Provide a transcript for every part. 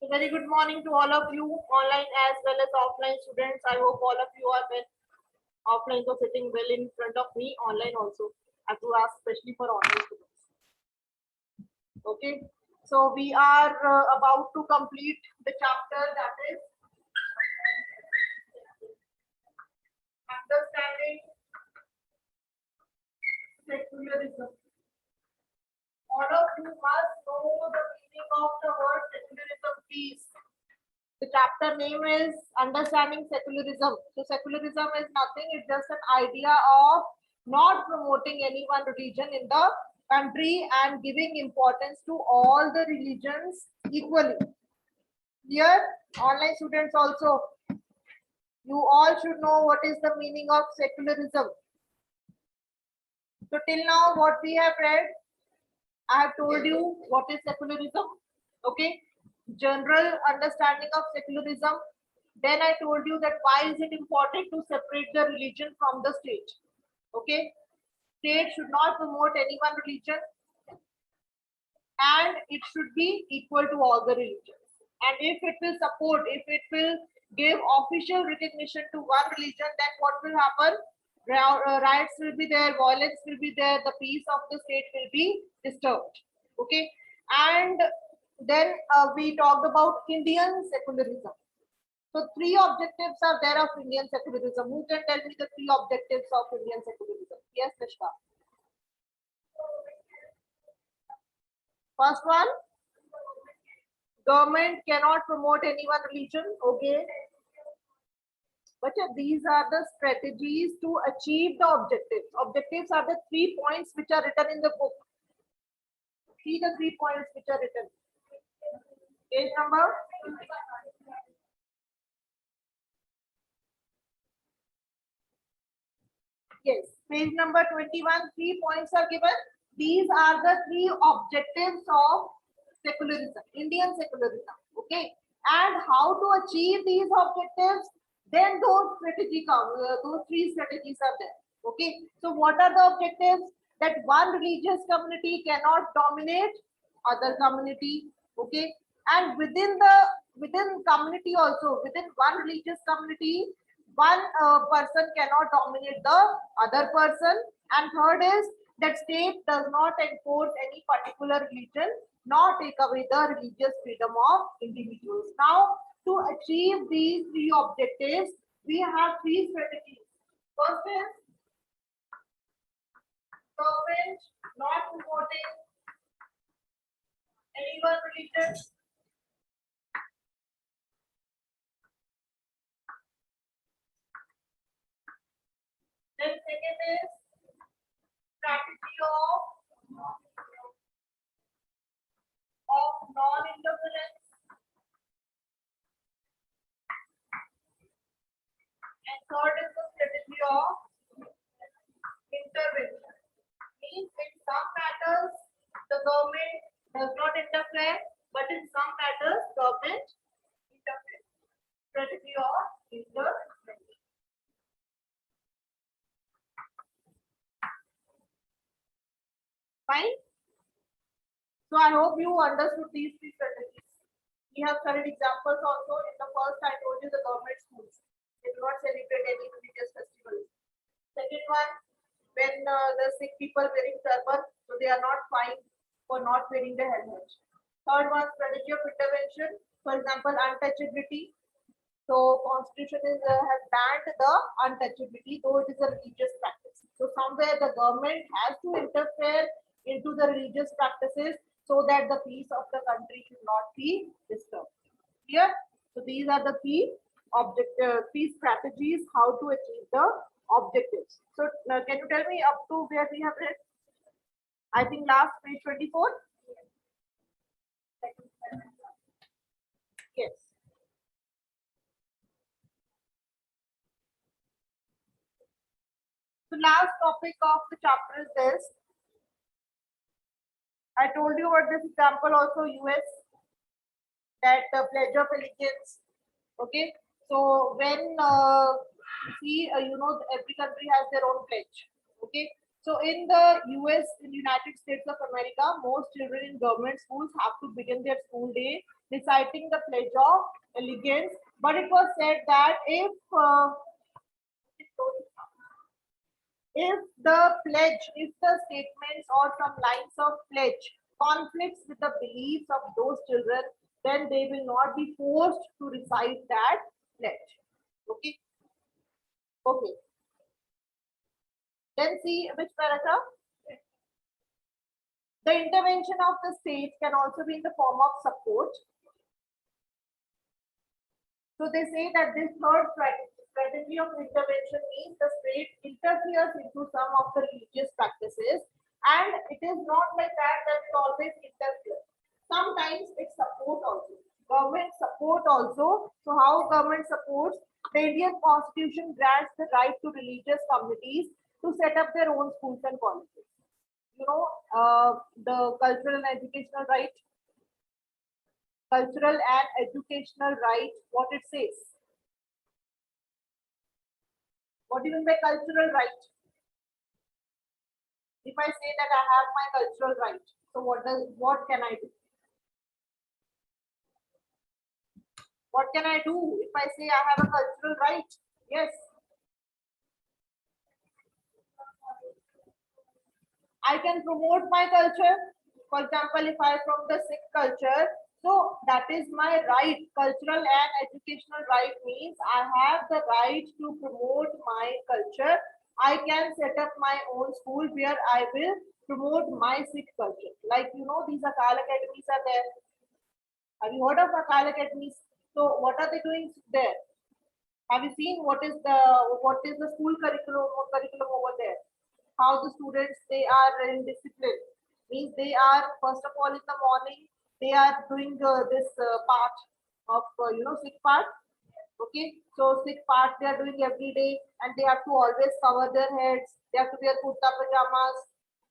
So very good morning to all of you, online as well as offline students. I hope all of you are well. Offline so sitting well in front of me, online also. I have to ask especially for online students. Okay. So we are about to complete the chapter that is understanding secularism. All of you must know the meaning of the word secularism, please. The chapter name is Understanding Secularism. So secularism is nothing, it's just an idea of not promoting any one religion in the country and giving importance to all the religions equally. Here, online students also, you all should know what is the meaning of secularism. So till now what we have read, I have told you what is secularism. Okay, general understanding of secularism. Then I told you that why is it important to separate the religion from the state. Okay, state should not promote any one religion and it should be equal to all the religions. And if it will support, if it will give official recognition to one religion, then what will happen? Riots will be there, violence will be there, the peace of the state will be disturbed. Okay, and then we talked about Indian secularism. So three objectives are there of Indian secularism. Who can tell me the three objectives of Indian secularism? Yes, Nishka. First one, government cannot promote any one religion. Okay. But these are the strategies to achieve the objectives. Objectives are the 3 points which are written in the book. See the 3 points which are written. Page number. Yes, page number 21, 3 points are given. These are the 3 objectives of secularism, Indian secularism. Okay, and how to achieve these objectives? Then those strategy come. Those 3 strategies are there. Okay, so what are the objectives? That one religious community cannot dominate other community. Okay, and within community also, within one religious community, one person cannot dominate the other person. And third is that state does not enforce any particular religion nor take away the religious freedom of individuals. Now, to achieve these 3 objectives, we have 3 strategies. First is government not promoting any one religion. Then second is strategy of non-interference. And third is the strategy of intervention. Means in some matters the government does not interfere, but in some matters government interferes. Strategy of intervention. Fine. So I hope you understood these 3 strategies. We have studied examples also. In the first, I told you the government schools, they do not celebrate any religious festivals. Second one, when the Sikh people wearing turban, so they are not fined for not wearing the helmet. Third one, strategy of intervention. For example, untouchability. So constitution has banned the untouchability, though it is a religious practice. So somewhere the government has to interfere into the religious practices so that the peace of the country should not be disturbed. Clear? So these are the three strategies how to achieve the objectives. So can you tell me up to where we have read? I think last page 24. Yes. So last topic of the chapter is this. I told you about this example also, US, that the Pledge of Allegiance. Okay, so when every country has their own pledge. Okay, so in the US, in the United States of America, most children in government schools have to begin their school day reciting the Pledge of Allegiance. But it was said that if the pledge, if the statements or some lines of pledge conflicts with the beliefs of those children, then they will not be forced to recite that pledge. Okay. Okay. Then see which paragraph. The intervention of the state can also be in the form of support. So they say that this third strategy of intervention means the state interferes into some of the religious practices, and it is not like that it always interferes. Sometimes it supports also. Government support also. So how government supports? The Indian Constitution grants the right to religious communities to set up their own schools and colleges. You know, the cultural and educational right. Cultural and educational right, what it says. What do you mean by cultural right? If I say that I have my cultural right, so what can I do? What can I do if I say I have a cultural right? Yes. I can promote my culture. For example, if I am from the Sikh culture, so that is my right. Cultural and educational right means I have the right to promote my culture. I can set up my own school where I will promote my Sikh culture. Like, you know, these Akal academies are there. Have you heard of Akal academies? So what are they doing there? Have you seen what is the school curriculum over there? How the students, they are in discipline. Means they are, first of all, in the morning they are doing this part of Sikh part. Okay, so Sikh part they are doing every day, and they have to always cover their heads. They have to wear kurta pajamas.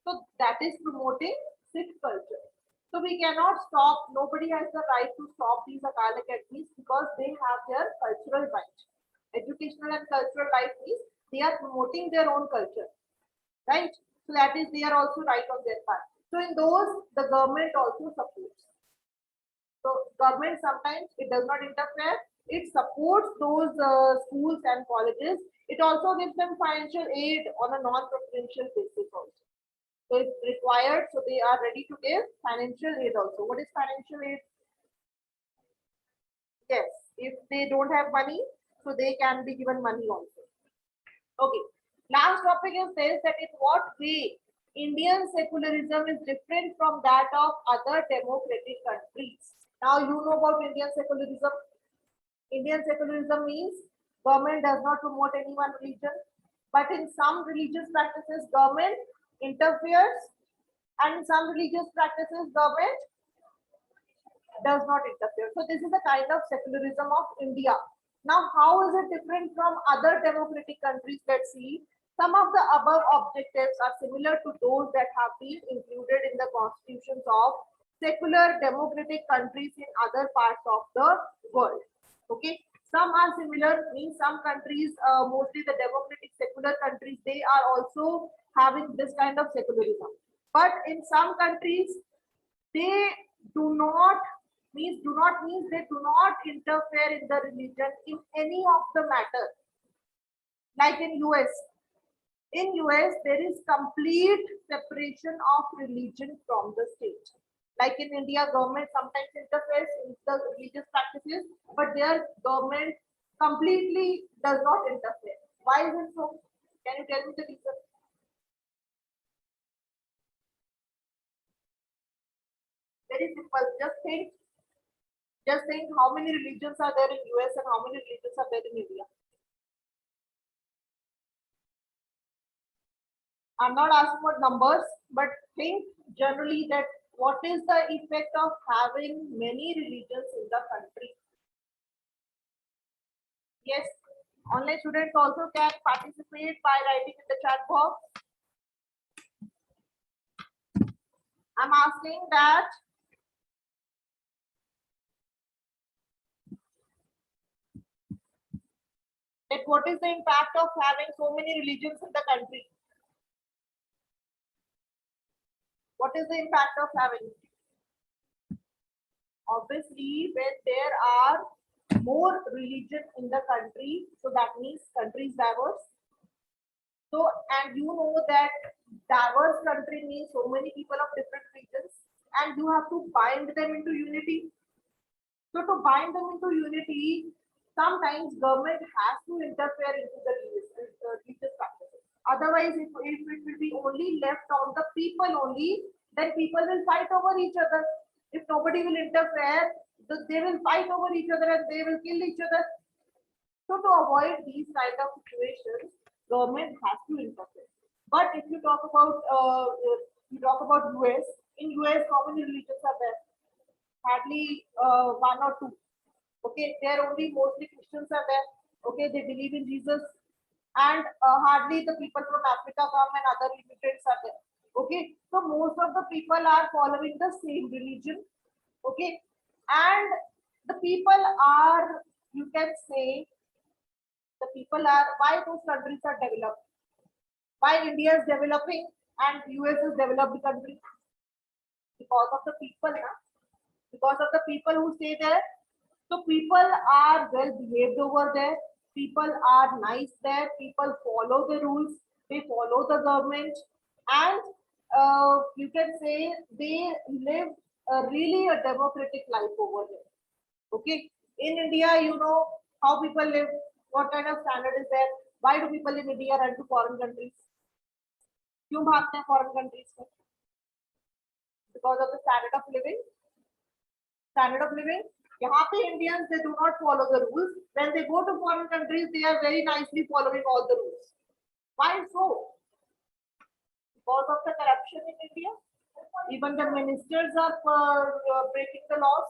So that is promoting Sikh culture. So we cannot stop. Nobody has the right to stop these Akal academies because they have their cultural right. Educational and cultural right means they are promoting their own culture, right? So that is they are also right on their part. So in those, the government also supports. So government sometimes it does not interfere. It supports those schools and colleges. It also gives them financial aid on a non-preferential basis also. So if required, so they are ready to give financial aid also. What is financial aid? Yes, if they don't have money, so they can be given money also. Okay. Last topic is this, that in what way Indian secularism is different from that of other democratic countries. Now you know about Indian secularism. Indian secularism means government does not promote any one religion, but in some religious practices government interferes, and in some religious practices government does not interfere. So this is a kind of secularism of India. Now, how is it different from other democratic countries? Let's see. Some of the above objectives are similar to those that have been included in the constitutions of secular democratic countries in other parts of the world. Okay. Some are similar, means some countries, mostly the democratic secular countries, they are also having this kind of secularism. But in some countries, they do not means they do not interfere in the religion in any of the matter. Like in US. In US, there is complete separation of religion from the state. Like in India, government sometimes interferes in the religious practices, but their government completely does not interfere. Why is it so? Can you tell me the reason? Very simple. Just think how many religions are there in US and how many religions are there in India. I'm not asking for numbers, but think generally that what is the effect of having many religions in the country? Yes, online students also can participate by writing in the chat box. I'm asking that what is the impact of having so many religions in the country? What is the impact of having? Obviously, when there are more religion in the country, so that means country is diverse. So, and you know that diverse country means so many people of different regions, and you have to bind them into unity. So, to bind them into unity, sometimes government has to interfere into the religious practices. Otherwise, if it will be only left on the people only, then people will fight over each other. If nobody will interfere, they will fight over each other and they will kill each other. So to avoid these kind of situations, government has to interfere. But if you talk about US, in US, how many religions are there? Hardly one or two. Okay, there only mostly Christians are there. Okay, they believe in Jesus, and hardly the people from Africa come and other immigrants are there. Okay, so most of the people are following the same religion. Okay, and the people are, you can say, the people are, why those countries are developed, why India is developing and US is developed country, because of the people, na? Because of the people who stay there. So people are well behaved over there, people are nice there, people follow the rules, they follow the government, and you can say they live really a democratic life over there. Okay, in India, you know how people live, what kind of standard is there. Why do people in India run to foreign countries? क्यों भागते हैं foreign countries में? Because of the standard of living. Standard of living. यहाँ पे Indians, they do not follow the rules. When they go to foreign countries, they are very nicely following all the rules. Why so? Because of the corruption in India. Even the ministers are breaking the laws.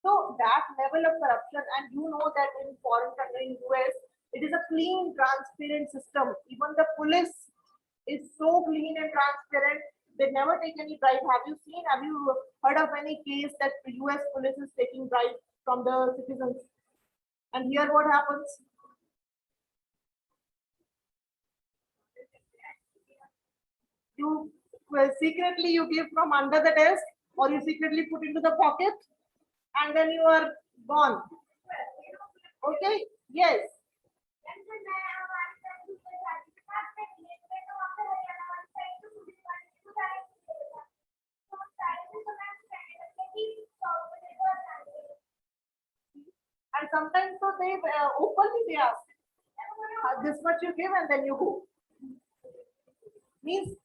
So that level of corruption, and you know that in foreign country, in US, it is a clean, transparent system. Even the police is so clean and transparent. They never take any bribe. Have you heard of any case that the US police is taking bribe from the citizens? And here what happens? You secretly you give from under the desk, or you secretly put into the pocket, and then you are gone. Okay, yes. And sometimes so they openly they ask, this much you give and then you go. Means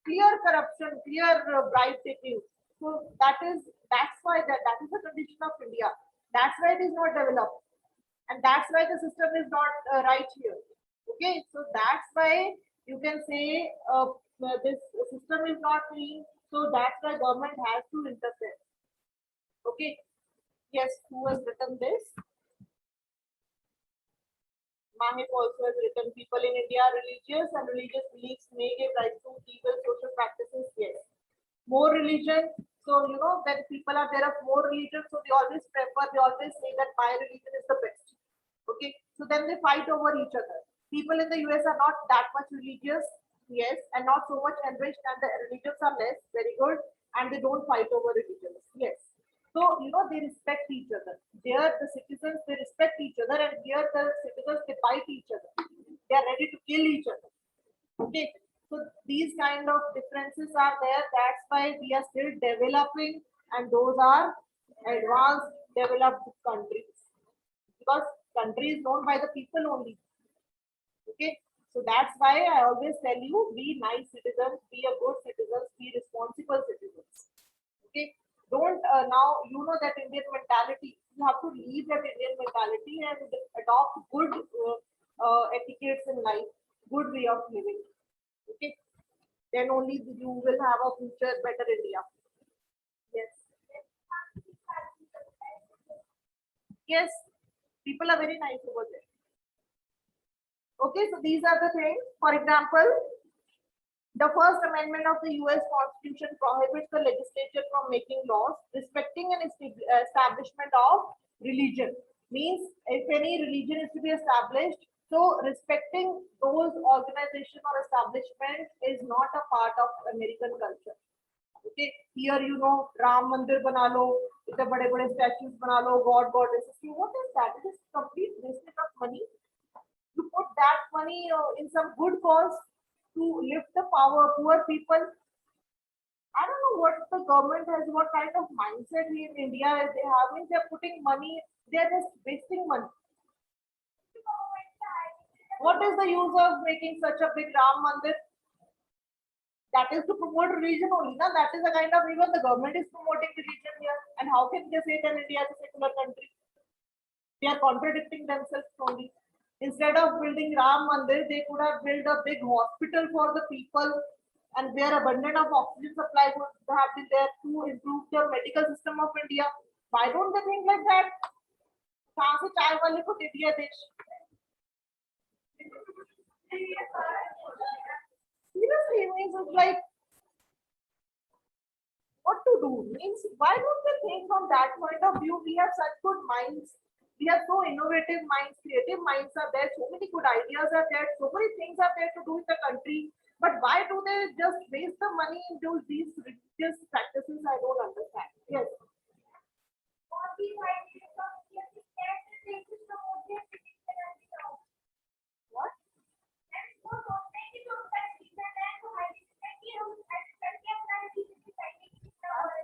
clear corruption, clear bribe taking. So that's why that is the condition of India. That's why it is not developed, and that's why the system is not right here. Okay, so that's why you can say this system is not clean. So that's why government has to interfere. Okay, yes, who has written this? Mahek also has written, people in India are religious and religious beliefs may give rise to evil social practices. Yes. More religion. So, you know, when people are there of more religion, so they always say that my religion is the best. Okay. So then they fight over each other. People in the US are not that much religious. Yes. And not so much enriched, and the religions are less. Very good. And they don't fight over religions. Yes. So, you know, they respect each other. There, the citizens, they respect each other, and here, the citizens, they fight each other. They are ready to kill each other. Okay. So, these kind of differences are there. That's why we are still developing, and those are advanced, developed countries. Because country is known by the people only. Okay. So, that's why I always tell you, be nice citizens, be a good citizens, be responsible citizens. Okay, don't now you know that Indian mentality. You have to leave that Indian mentality and adopt good etiquettes in life, good way of living. Okay, then only you will have a future, better India. Yes, yes, people are very nice over there. Okay, so these are the things. For example, the First Amendment of the US Constitution prohibits the legislature from making laws respecting an establishment of religion. Means if any religion is to be established, so respecting those organization or establishment is not a part of American culture. Okay, here you know Ram Mandir bana lo, itne bade statues bana lo, God goddesses. What is that? It is complete wastage of money. You put that money in some good cause to lift the power poor people. I don't know what the government has, what kind of mindset we in India is they having. They're putting money, they're just wasting money. What is the use of making such a big Ram Mandir? That is to promote religion only. Na? That is the kind of, even the government is promoting religion here. And how can they say that India is a secular country? They are contradicting themselves only. Instead of building Ram Mandir, they could have built a big hospital for the people, and where abundant of oxygen supply would have been there to improve the medical system of India. Why don't they think like that? कहाँ से चाय वाले को दे दिया देश? Seriously, means it's like what to do. Means why don't they think from that point of view? We have such good minds. We have so innovative minds, creative minds are there. So many good ideas are there. So many things are there to do with the country. But why do they just waste the money into these religious practices? I don't understand. Yes.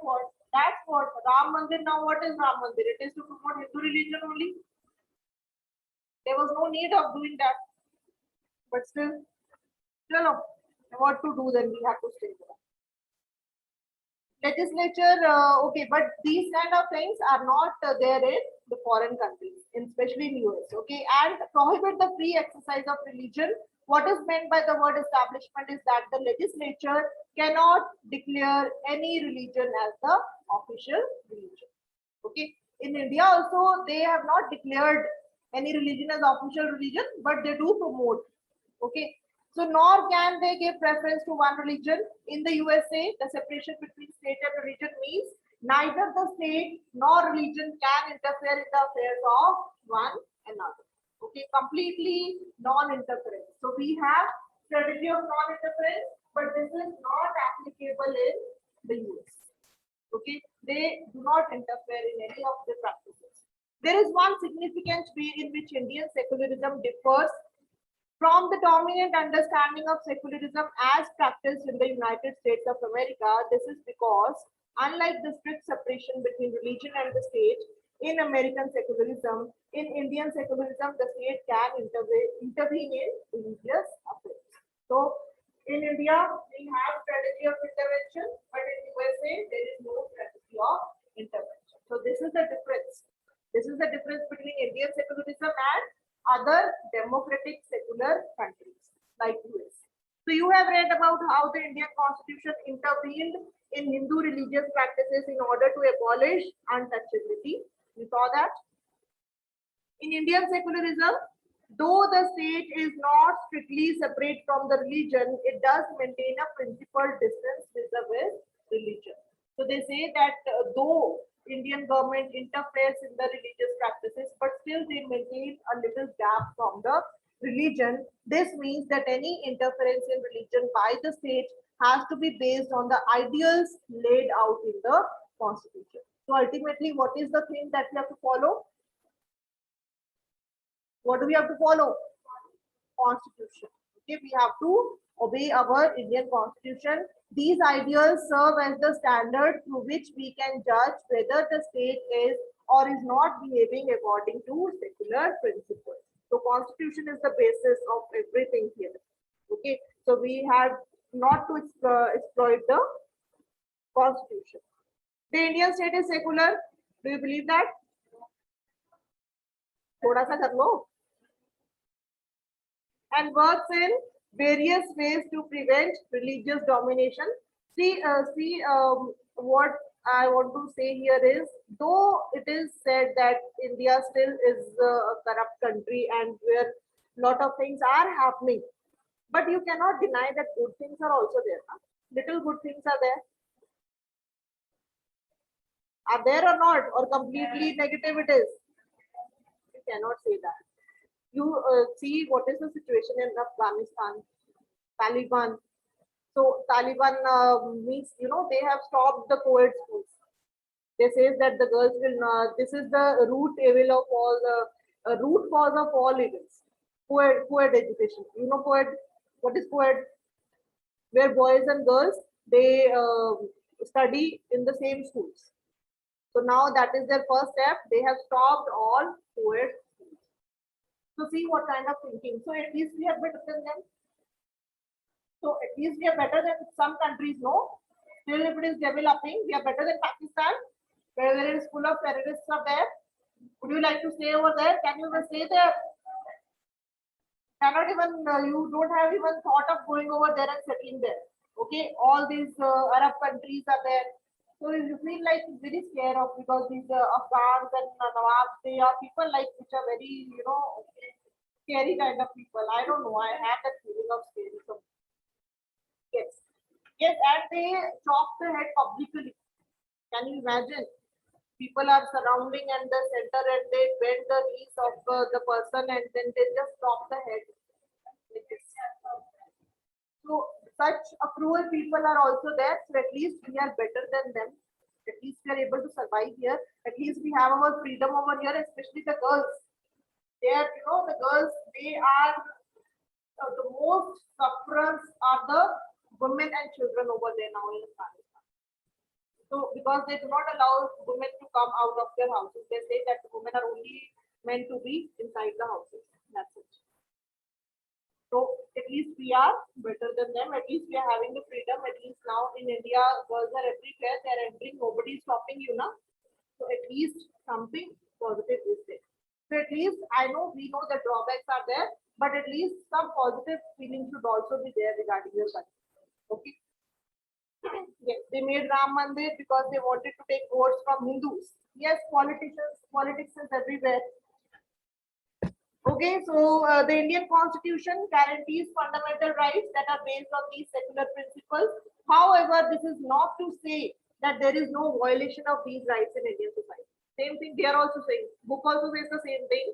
What? That's what Ram Mandir. Now, what is Ram Mandir? It is to promote Hindu religion only. There was no need of doing that. But still, what to do then? We have to stay there. Legislature, okay, but these kind of things are not there in the foreign countries, especially in US. Okay, and prohibit the free exercise of religion. What is meant by the word establishment is that the legislature cannot declare any religion as the official religion. Okay, in India also they have not declared any religion as official religion, but they do promote. Okay, so nor can they give preference to one religion. In the USA, the separation between state and religion means neither the state nor religion can interfere in the affairs of one another. Okay, completely non-interference. So we have strategy of non-interference, but this is not applicable in the US. Okay, they do not interfere in any of the practices. There is one significant way in which Indian secularism differs from the dominant understanding of secularism as practiced in the United States of America. This is because, unlike the strict separation between religion and the state in American secularism, in Indian secularism, the state can intervene in religious affairs. So, in India, we have strategy of intervention, but in USA, there is no strategy of intervention. So, this is the difference. This is the difference between Indian secularism and other democratic secular countries like US. So you have read about how the Indian Constitution intervened in Hindu religious practices in order to abolish untouchability. You saw that. In Indian secularism, though the state is not strictly separate from the religion, it does maintain a principal distance vis-a-vis religion. So they say that though Indian government interferes in the religious practices, but still they maintain a little gap from the religion. This means that any interference in religion by the state has to be based on the ideals laid out in the constitution. So ultimately, what is the thing that we have to follow? What do we have to follow? Constitution. Okay, we have to obey our Indian Constitution. These ideals serve as the standard through which we can judge whether the state is or is not behaving according to secular principles. So Constitution is the basis of everything here. Okay, so we have not to exploit the Constitution. The Indian state is secular. Do you believe that? थोड़ा सा कर लो. And works in various ways to prevent religious domination. See, what I want to say here is, though it is said that India still is a corrupt country and where lot of things are happening, but you cannot deny that good things are also there. Huh? Little good things are there. Are there or not? Or completely negative it is? You cannot say that. You see what is the situation in Afghanistan, Taliban. So Taliban means, you know, they have stopped the co-ed schools. They says that the girls will not, this is the root evil of all the root cause of all evils. Co-ed education. You know co-ed, what is co-ed? Where boys and girls, they study in the same schools. So now that is their first step. They have stopped all co-ed schools. So see what kind of thinking. So at least we are better than them. So at least we are better than some countries, no? Still, if it is developing, we are better than Pakistan, where there is full of terrorists are there. Would you like to stay over there? Can you even stay there? Cannot even, you don't have even thought of going over there and settling there. Okay, all these Arab countries are there. So you feel like very scared of, because these Afghans and Nawabs, they are people like which are very, you know, scary kind of people. I don't know. I have that feeling of scary. So yes. Yes, and they chop the head publicly. Can you imagine? People are surrounding and the center and they bend the knees of the person and then they just chop the head. Like this. So such a cruel people are also there. So at least we are better than them. At least we are able to survive here. At least we have our freedom over here, especially the girls. They are, you know, the girls, they are the most sufferers are the women and children over there now in Afghanistan. So because they do not allow women to come out of their houses, they say that the women are only meant to be inside the houses. That's it. So at least we are better than them. At least we are having the freedom. At least now in India, girls are everywhere. They are entering. Nobody is stopping you now. So at least something positive is there. So at least I know we know the drawbacks are there, but at least some positive feeling should also be there regarding your country. Okay. Yes, they made Ram Mandir because they wanted to take votes from Hindus. Yes, politics is everywhere. Okay, so the Indian Constitution guarantees fundamental rights that are based on these secular principles. However, this is not to say that there is no violation of these rights in Indian society. Same thing they are also saying. Book also says the same thing,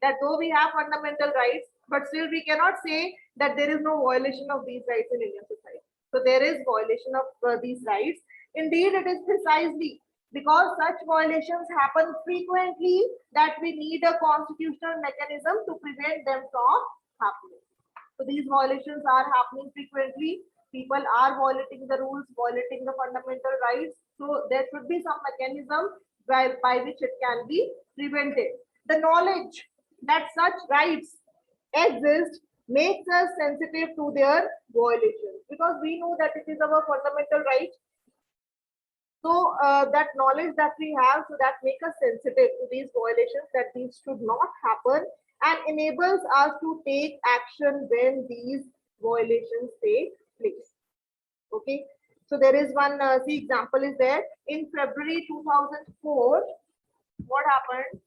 that though we have fundamental rights, but still we cannot say that there is no violation of these rights in Indian society. So there is violation of these rights. Indeed, it is precisely because such violations happen frequently that we need a constitutional mechanism to prevent them from happening. So these violations are happening frequently. People are violating the rules, violating the fundamental rights. So there should be some mechanism by which it can be prevented. The knowledge that such rights exist makes us sensitive to their violations, because we know that it is our fundamental right. So that knowledge that we have, so that make us sensitive to these violations, that these should not happen, and enables us to take action when these violations take place. Okay, so there is one see example is there in February 2004. What happened?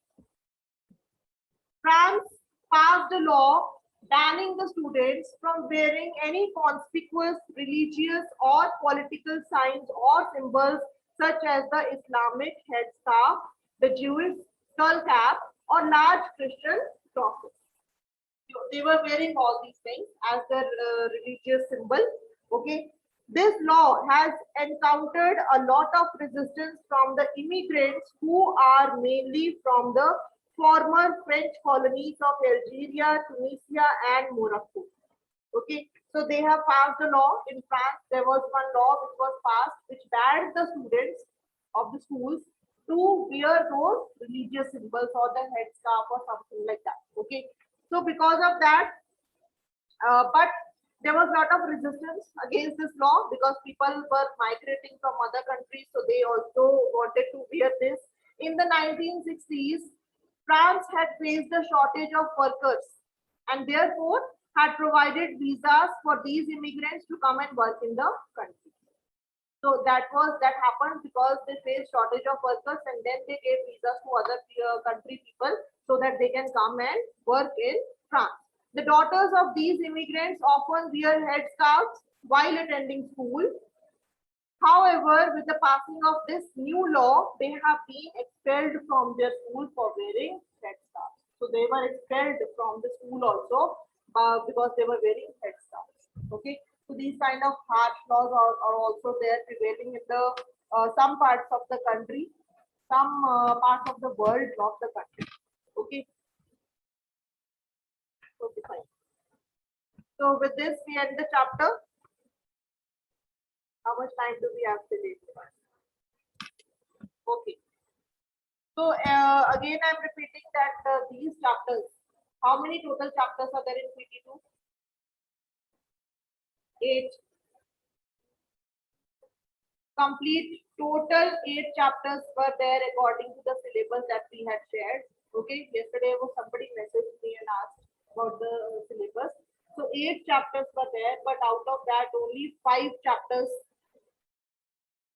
France passed a law banning the students from wearing any conspicuous religious or political signs or symbols such as the Islamic headscarf, the Jewish skull cap, or large Christian crosses. They were wearing all these things as their religious symbol. Okay, this law has encountered a lot of resistance from the immigrants who are mainly from the former French colonies of Algeria, Tunisia, and Morocco. Okay, so they have passed a law in France. There was one law which was passed which banned the students of the schools to wear those religious symbols or the headscarf or something like that. Okay, so because of that, but there was a lot of resistance against this law because people were migrating from other countries, so they also wanted to wear this. In the 1960s, France had faced a shortage of workers and therefore had provided visas for these immigrants to come and work in the country. So that happened because they faced shortage of workers, and then they gave visas to other country people so that they can come and work in France. The daughters of these immigrants often wear headscarves while attending school. However, with the passing of this new law, they have been expelled from their school for wearing headscarves. So they were expelled from the school also because they were wearing headscarves. Okay. So these kind of harsh laws are also there prevailing in the some parts of the country, some parts of the world, not the country. Okay. Okay, fine. So with this, we end the chapter. How much time do we have today? Okay. So again, I'm repeating that these chapters. How many total chapters are there in PT2? 8. Complete total 8 chapters were there according to the syllabus that we had shared. Okay. Yesterday, somebody messaged me and asked about the syllabus. So 8 chapters were there, but out of that, only 5 chapters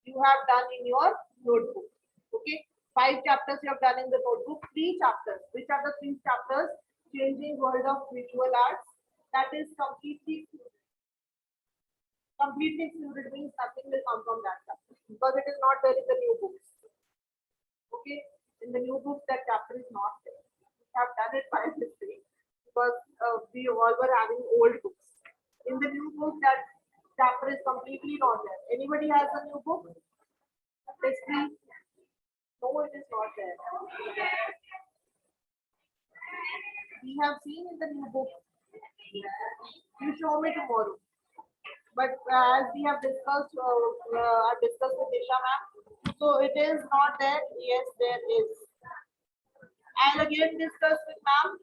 you have done in your notebook. Okay, 5 chapters you have done in the notebook. 3 chapters. Which are the 3 chapters? Changing world of visual arts. That is completely excluded, means nothing will come from that chapter because it is not there in the new books. Okay, in the new books that chapter is not there. We have done it by mistake because we all were having old books. In the new book, that chapter is completely not there. Anybody has a new book? History? No, it is not there. We have seen in the new book. You show me tomorrow. But as we have discussed, I discussed with Disha ma'am. So it is not there. Yes, there is. I'll again discuss with ma'am.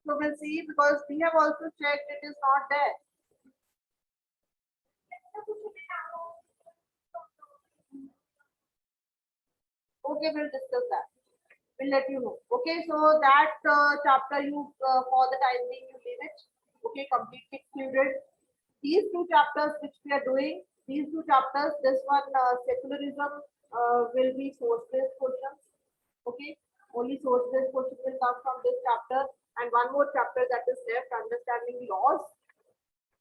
So we'll see because we have also checked it is not there. Okay, we'll discuss that. We'll let you know. Okay, so that chapter you for the time being you leave it. Okay, completely excluded. These 2 chapters which we are doing, these 2 chapters, this one secularism will be source-based questions. Okay, only source-based questions will come from this chapter, and one more chapter that is left, understanding laws.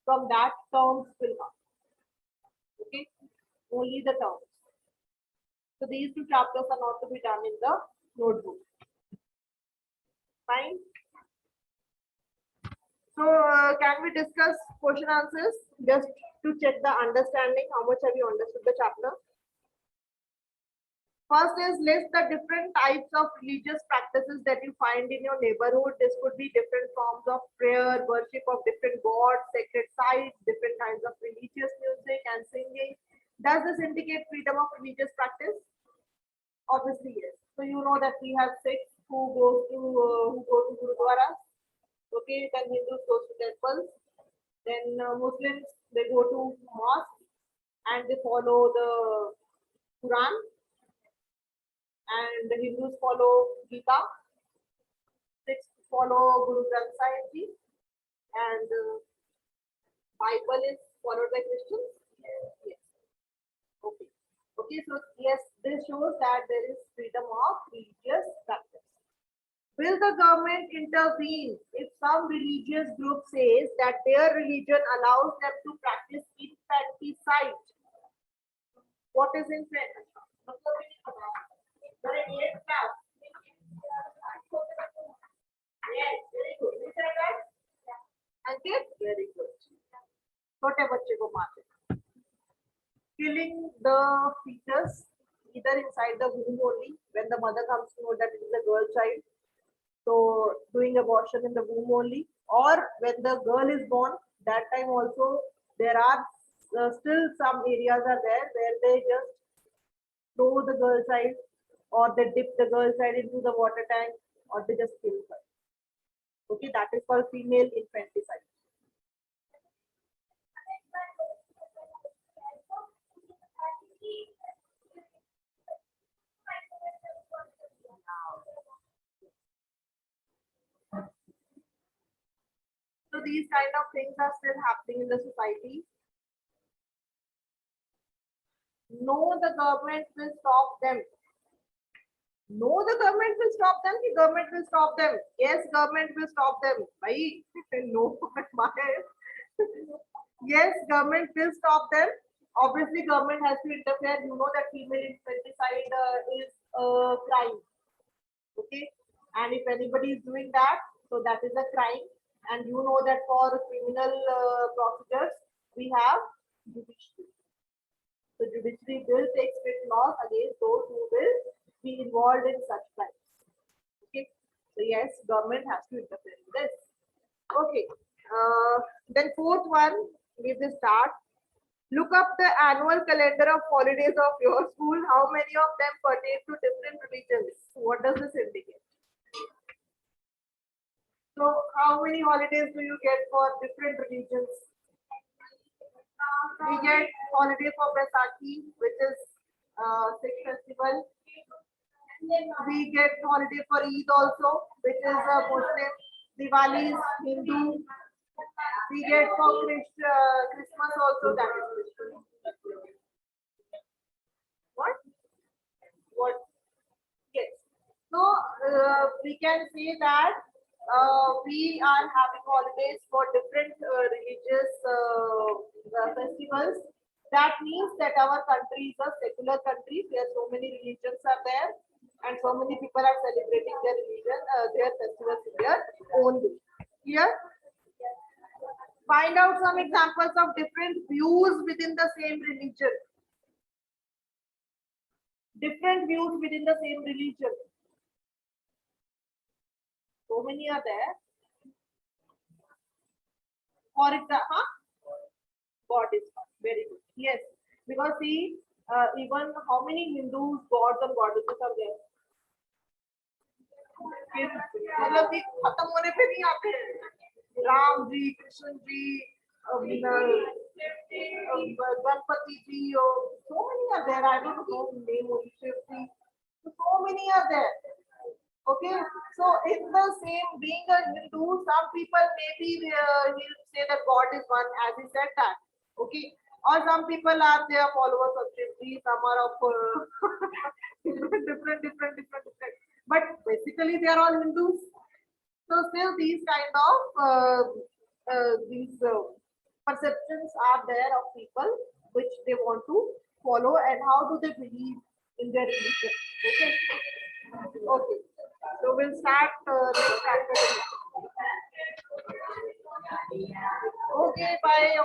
From that terms will come. Okay, only the terms. So these 2 chapters are not to be done in the notebook. Fine. So can we discuss question answers just to check the understanding? How much have you understood the chapter? First is list the different types of religious practices that you find in your neighborhood. This could be different forms of prayer, worship of different gods, sacred sites, different kinds of religious music and singing. Does this indicate freedom of religious practice? Obviously, yes. So you know that we have Sikhs who go to gurudwaras. Okay, then Hindus go to temples. Then Muslims they go to mosque and they follow the Quran. And the Hindus follow Gita. Sikhs follow Guru Granth Sahib Ji, and Bible is followed by Christians. Yes. Okay. Okay. So yes, this shows that there is freedom of religious practice. Will the government intervene if some religious group says that their religion allows them to practice infanticide? What is infanticide? Yes, very good. You said that? Ankit, very good. छोटे बच्चे को मारते. Killing the fetus either inside the womb only when the mother comes to know that it is a girl child. So doing abortion in the womb only, or when the girl is born, that time also there are still some areas are there where they just throw the girl child or they dip the girl child into the water tank or they just kill her. Okay, that is called female infanticide. So these kind of things are still happening in the society. No, the government will stop them. No, the government will stop them. The government will stop them. Yes, government will stop them. Bhai, no, yes, government will stop them. Obviously, government has to interfere. You know that female infanticide is a crime. Okay, and if anybody is doing that, so that is a crime. And you know that for criminal procedures, We have judiciary. The judiciary will take strict laws against those who will be involved in such crimes. Okay. So yes, government has to interfere in this. Okay. Then fourth one, we will start. Look up the annual calendar of holidays of your school. How many of them pertain to different religions? What does this indicate? So, how many holidays do you get for different religions? We get holiday for Baisakhi, which is Sikh festival. We get holiday for Eid also, which is a Muslim. Diwali is Hindu. We get for Christmas also, that is Christian. What? What? Yes. So we can say that we are having holidays for different religious festivals. That means that our country is a secular country where so many religions are there and so many people are celebrating their religion, their festivals in their own way. Here, find out some examples of different views within the same religion. Different views within the same religion. So many are there. For example, God is one. Very good. Yes, because see, even how many Hindus, gods and goddesses are there? मतलब कि खत्म होने पे नहीं आते हैं राम जी कृष्ण जी गणपति जी और so many are there. I don't know the name of Shiv ji. So many are there. Okay, so in the same being a Hindu, some people maybe will say that God is one, as he said that. Okay, or some people are their followers of Shivji, some are of different. But basically, they are all Hindus. So still, these kind of these perceptions are there of people which they want to follow, and how do they believe in their religion? Okay. Okay, so we'll start next chapter. Okay, bye.